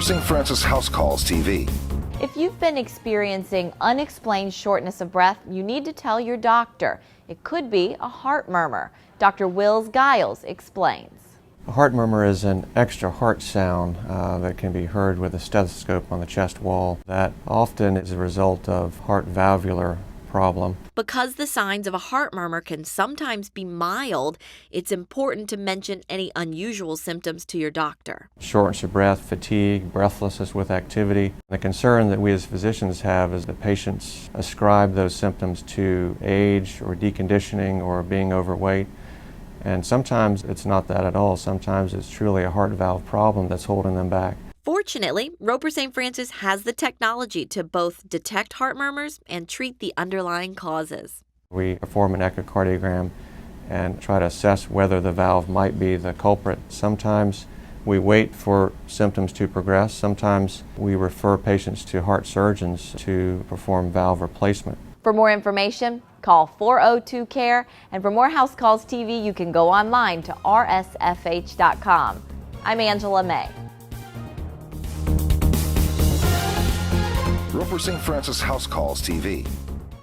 St. Francis House Calls TV. If you've been experiencing unexplained shortness of breath, you need to tell your doctor. It could be a heart murmur. Dr. Geils explains. A heart murmur is an extra heart sound that can be heard with a stethoscope on the chest wall. That often is a result of heart valvular problem. Because the signs of a heart murmur can sometimes be mild, it's important to mention any unusual symptoms to your doctor. Shortness of breath, fatigue, breathlessness with activity. The concern that we as physicians have is that patients ascribe those symptoms to age or deconditioning or being overweight. And sometimes it's not that at all. Sometimes it's truly a heart valve problem that's holding them back. Fortunately, Roper St. Francis has the technology to both detect heart murmurs and treat the underlying causes. We perform an echocardiogram and try to assess whether the valve might be the culprit. Sometimes we wait for symptoms to progress. Sometimes we refer patients to heart surgeons to perform valve replacement. For more information, call 402-CARE, and for more House Calls TV, you can go online to rsfh.com. I'm Angela May. Roper St. Francis House Calls TV.